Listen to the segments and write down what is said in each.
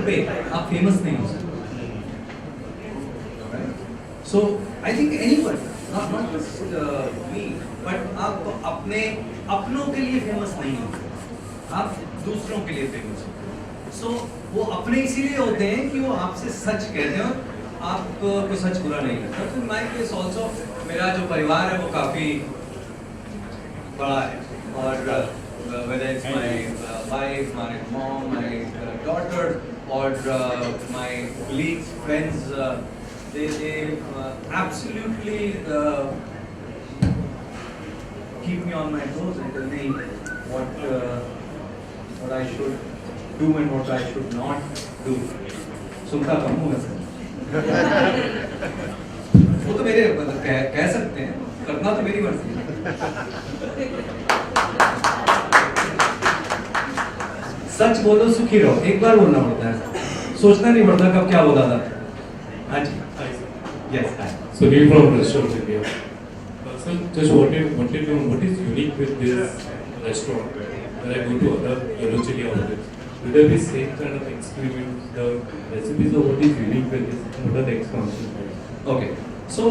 पे आप फेमस नहीं हो सकते। So I think anyone, not just me, but आप अपनों के लिए फेमस नहीं होते, आप दूसरों के लिए फेमस होते हैं। So वो अपने इसीलिए होते हैं कि वो आपसे सच कहते हैं और आपको सच बुरा नहीं लगता। तो my case also, मेरा जो परिवार है वो काफी बड़ा है और whether it's my wife, my mom, my daughter, or my colleagues, friends, they absolutely keep me on my toes and tell me what I should do and what I should not do. सुनता कम हूँ वैसे। वो तो मेरे मतलब कह सकते हैं, करना तो मेरी मर्जी है। सच बोलो सुखी रहो, एक बार बोलना पड़ता है, सोचना नहीं पड़ता कब क्या बोला था। हाँ जी। Yes, hi. So we from restaurant India. So just wanted to know what is unique with this restaurant. When I go to other yellow chili outlets, will there be same kind of experiments, the recipes, or what is unique with this? What are the expansions? Okay. So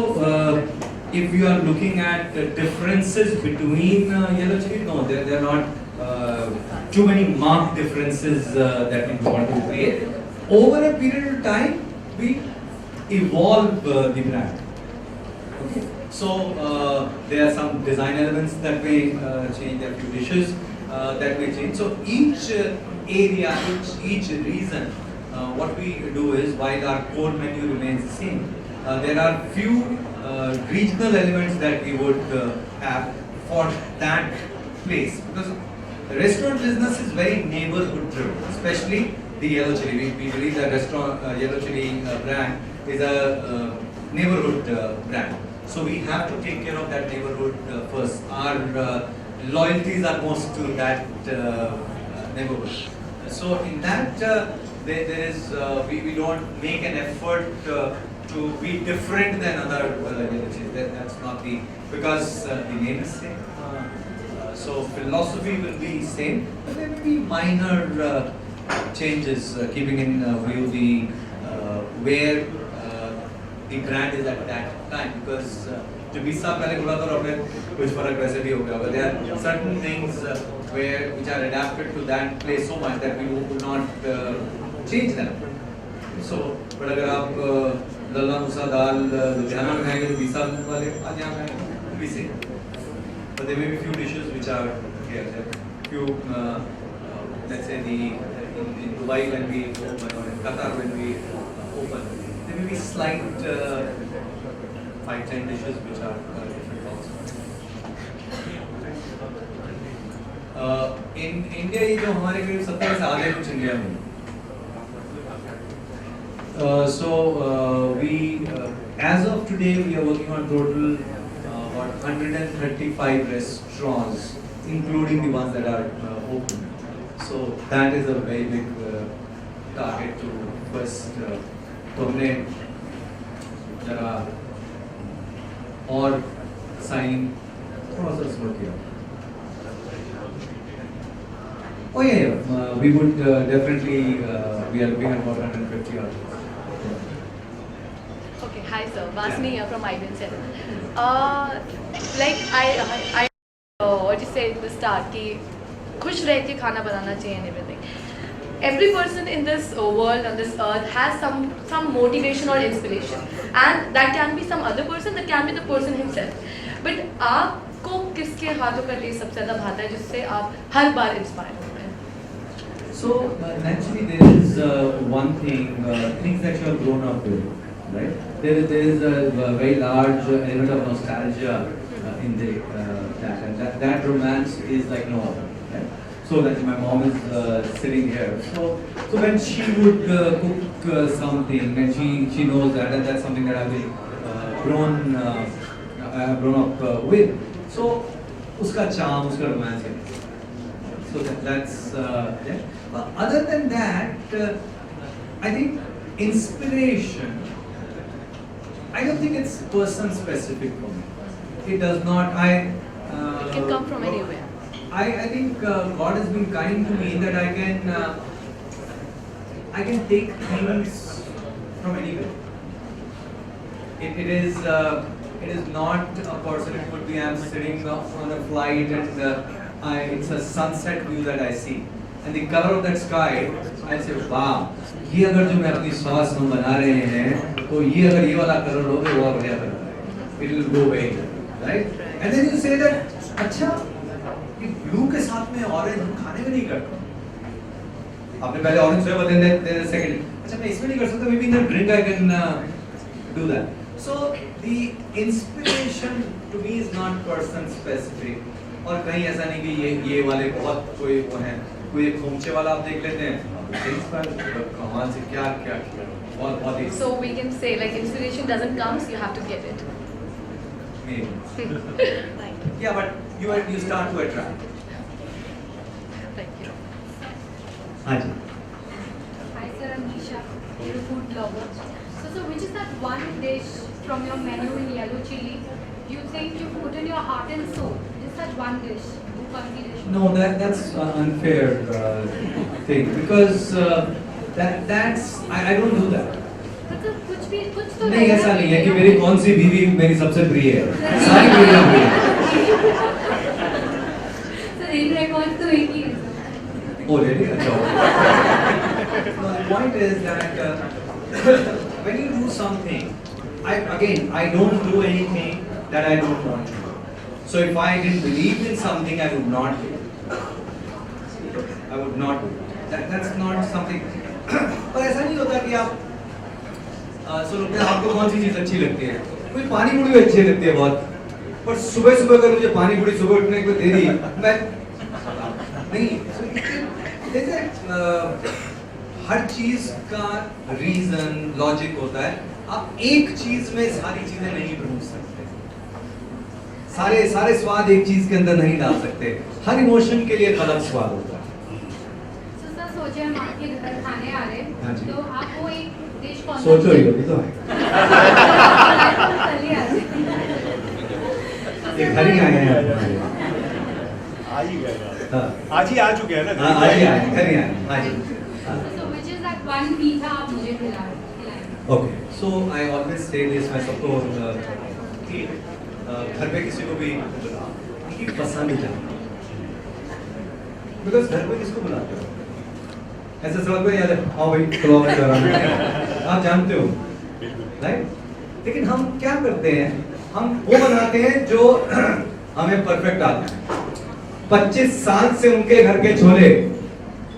if you are looking at the differences between yellow chili, no, there are not too many marked differences that we want to create. Over a period of time, we evolve the brand. Okay. So there are some design elements that may change, there are few dishes that may change. So each area, each region, what we do is, while our core menu remains the same, there are few regional elements that we would have for that place, because the restaurant business is very neighborhood driven, especially the yellow chili. We believe that restaurant yellow chili brand is a neighborhood brand. So we have to take care of that neighborhood first. Our loyalties are most to that neighborhood. So in that, there is we don't make an effort to be different than other villages. That's not the, because the name is same. So philosophy will be same, but there will be minor changes, keeping in view the where the brand is at that time, because to be सब पहले बोला था और फिर कुछ फर्क वैसे भी हो गया, but there are certain things which are adapted to that place so much that we will not change them. So, but अगर आप लल्ला मूसा दाल लुधियाना में खाएंगे तो 20 साल वाले आज यहाँ खाएंगे भी same. But there may be few dishes which are here. Few, let's say in Dubai when we open, or in Qatar when we open, there may be slight 5-10 dishes which are different also. In India ये जो हमारे करीब 70 साल है कुछ India में. So we, as of today, we are working on total about 135 restaurants, including the ones that are open. So that is a very big target to first. तो हमने जरा और signing थोड़ा सा स्लो किया. Oh yeah, we would definitely we are looking at about 150 artists. Okay, hi sir, Vasni here from IBM Center. Like I what you say in the start कि खुश रह के खाना बनाना चाहिए and everything. Every person in this world, on this earth, has some motivation or inspiration, and that can be some other person, that can be the person himself. But आपको किसके हाथों का टेस्ट सबसे ज़्यादा भाता है जिससे आप हर बार इंस्पायर होते हैं? So naturally there is one thing, things that you have grown up with, right? There is a very large element of nostalgia in that, and that romance is like no other, right? So that my mom is sitting here. So when she would cook something, and she knows that, and that's something that I've been grown up with. So uska charm, uska romance. So that's yeah. Other than that, I think inspiration, I don't think it's person specific for me. It does not. It can come from anywhere. I think God has been kind to me that I can I can take things from anywhere. It is not a person. It could be I'm sitting on a flight and it's a sunset view that I see, and the color of that sky, I say, wow, ये अगर जो मैं अपनी सांस में बना रहे हैं, तो ये अगर ये वाला कलर हो तो वो और बढ़िया कलर है. It will go away, right? And then you say that, अच्छा, ये ब्लू के साथ में ऑरेंज हम खाने में नहीं करते. आपने पहले ऑरेंज सोया बताया, then second, अच्छा मैं इसमें नहीं कर सकता, maybe in a drink I can do that. So the inspiration to me is not person specific. और कहीं ऐसा नहीं कि ये वाले बहुत कोई वो हैं, कोई एक खोमचे वाला आप देख लेते हैं, इस पर कमाल से क्या क्या किया, बहुत ही. So we can say like inspiration doesn't come, so you have to get it. Thank you. Yeah, but you start to attract. Thank you. हाँ जी. Hi sir, I'm Nisha. You're a food lover. So which is that one dish from your menu in Yellow Chili you think you put in your heart and soul? Just that one dish, Bhukangi dish. No, that's an unfair thing, because that's I don't do that. मतलब कुछ तो नहीं, ऐसा नहीं है कि मेरी कौन सी बीवी मेरी सबसे प्रिय है, सारी बीवियां प्रिय हैं. सर इन रिकॉर्ड तो एक ही है. Oh really? अच्छा. No, the point is that when you do something, I don't do anything that I don't want to do. So if I didn't believe in something, I would not do it. I would not do it. That's not something. पर ऐसा नहीं होता कि आप लोग आपको कौन सी चीज अच्छी लगती है. मुझे पानी पूरी भी अच्छी लगती है बहुत, पर सुबह सुबह अगर मुझे पानी पूरी सुबह उठने को दे दी, मैं नहीं. जैसे हर चीज का रीजन लॉजिक होता है. आप एक चीज में सारी चीजें नहीं ढूंढ सकते, सारे स्वाद एक चीज के अंदर नहीं डाल सकते. हर इमोशन के लिए एक अलग स्वाद होता है. So सर सोचे हम आपके घर खाने आ रहे हाँ हैं, जी. तो आप वो एक डिश कौन सा सोचो ही अभी तो है. चलिए आ जाए. ये घर ही आए हैं. आ ही गए. हाँ. आज ही आ चुके हैं ना. हाँ, आज ही आए, घर ही आए. हाँ जी. So which is that one मीठा आप मुझे खिलाएं. Okay, so I always say this, मैं सबको कि घर पे किसी को भी उनकी पसंद ही जाए. Because घर पे किसको बुलाते हो? ऐसे सड़क पे याद है, हाँ भाई चलो मैं कर रहा हूँ, आप जानते हो, right? लेकिन हम क्या करते हैं, हम वो बनाते हैं जो हमें परफेक्ट आता है. 25 साल से उनके घर के छोले,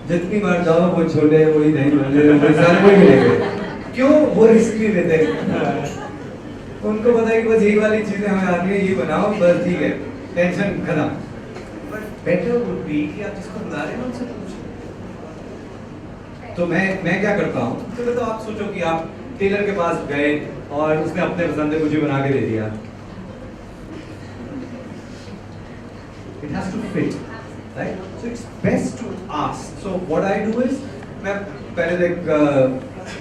जितनी बार जाओ वो छोले वही नहीं बने, वही सारे वही मिलेंगे. क्यों? वो रिस्क नहीं लेते. उनको पता है कि बस यही वाली चीजें हमें आती है, ये बनाओ बस ठीक है, टेंशन खत्म. बट बेटर वुड बी कि आप जिसको बुला रहे हैं उनसे पूछो. तो मैं क्या करता हूँ, तो आप सोचो कि आप टेलर के पास गए और उसने अपने पसंद से कुछ भी बना के दे दिया. It has to fit, right? So it's best to ask. So what I do is, मैं पहले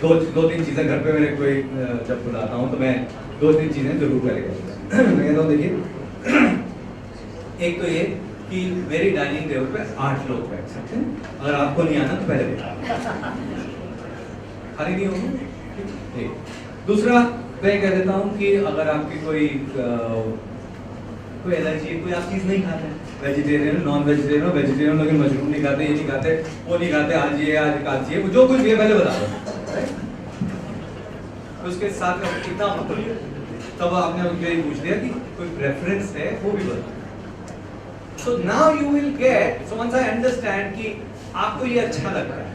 दो तीन चीजें घर पे मेरे कोई जब बुलाता हूँ तो मैं 2-3 चीजें जरूर पहले करता हूँ. मैं कहता हूँ देखिए, एक तो ये कि मेरी डाइनिंग टेबल पे 8 लोग बैठ सकते हैं. अगर आपको नहीं आना तो पहले बताओ, खाली नहीं होगी. दूसरा मैं कह देता हूँ कि अगर आपकी कोई एलर्जी, कोई आप चीज़ नहीं खाते, वेजिटेरियन नॉन वेजिटेरियन लेकिन मशरूम नहीं खाते, ये नहीं खाते, वो नहीं खाते, आज ये आज काल चाहिए, जो कुछ भी है पहले बता दो. उसके साथ में कितना मतलब, तब आपने उनके ही पूछ लिया कि कोई प्रेफरेंस है वो भी बता. So now you will get, so once I understand कि आपको ये अच्छा लग रहा है,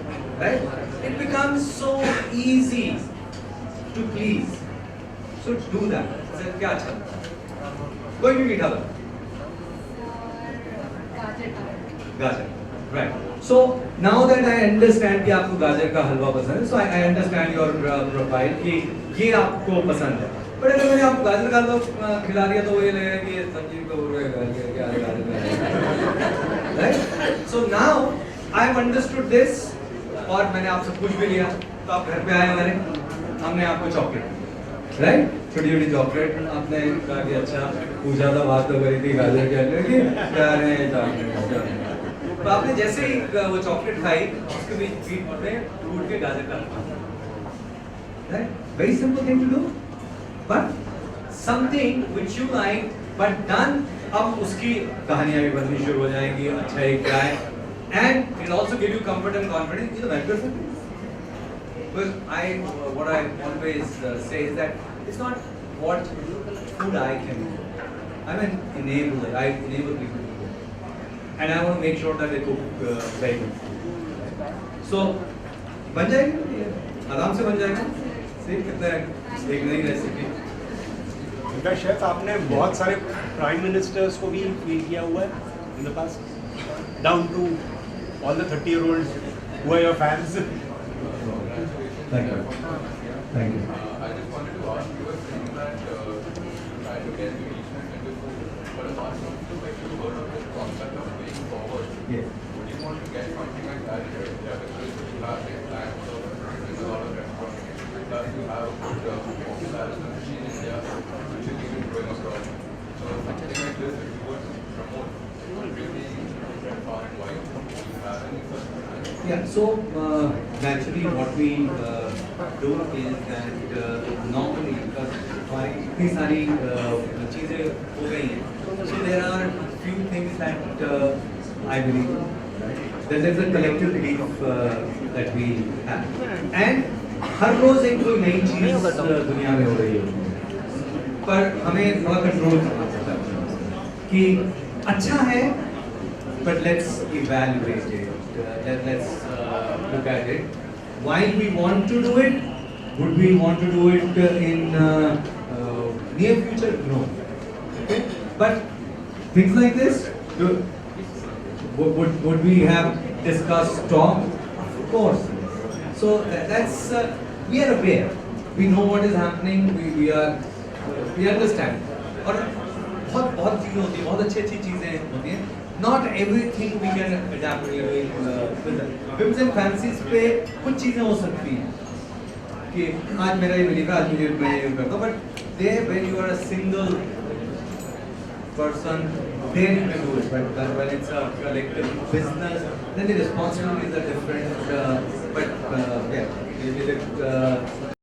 right? It becomes so easy to please. So do that. Sir क्या अच्छा लगता है? कोई भी मीठा लगता है. गाजर, right? So now that I understand कि आपको गाजर का हलवा पसंद है, so I understand your profile कि ये आपको पसंद है. बट अगर मैंने आपको गाजर का हलवा खिला दिया तो वो ये लगेगा कि ये सब्जी को right? So now I have understood this, और मैंने आपसे पूछ भी लिया, तो आप घर पे आए हमारे, हमने आपको चॉकलेट, राइट, छोटी छोटी चॉकलेट, आपने कहा कि अच्छा पूछा था, बात तो करी थी गाजर के हलवे की, क्या रहे चॉकलेट. तो आपने जैसे ही वो चॉकलेट खाई उसके बीच में टूट के गाजर का right very simple thing to do but something which you like but done अब उसकी कहानियां भी बननी शुरू हो जाएंगी अच्छा है क्या है and it also give you comfort and confidence you know that because what I always say is that it's not what food I can do. I'm an enabler. I enable people to cook, and I want to make sure that they cook very good. So बन जाएगी आराम से बन जाएगा सिर्फ कितना एक नई रेसिपी उनका शेफ आपने बहुत सारे प्राइम मिनिस्टर्स को भी फीड किया हुआ है in the past down to all the 30-year-olds who are your fans. Thank you. Thank you. I just wanted to ask you a thing that try to get engagement into food, but apart from the like you heard of this concept of paying forward. Yes. Would you want to get something like that in India because you have like plans of there's a lot of restaurants, plus you have good popularity in India, which is even growing abroad. So something like this, if you were to promote, it would really spread far and wide. Do you have any such plans? Yeah, so naturally what we do is that normally because हमारी इतनी सारी चीज़ें हो गई हैं so there are few things that I believe that there is a collective belief that we have and हर रोज एक कोई नई चीज़ दुनिया में हो रही है पर हमें थोड़ा कंट्रोल करना पड़ता है कि अच्छा है but let's evaluate it. Let's look at it. Why we want to do it? Would we want to do it in near future? No. Okay. But things like this, would we have discussed talk? Of course. So that's we are aware. We know what is happening. We understand. और बहुत बहुत चीज़ें होती हैं बहुत अच्छी चीज़ें होती हैं Not everything we can adapt to with whims and fancies पे कुछ चीज़ें हो सकती हैं कि आज मेरा ये बिलीव है आज मुझे मैं ये करता हूँ but there when you are a single person then you can do it but when it's a collective business then the responsibilities are different but yeah with it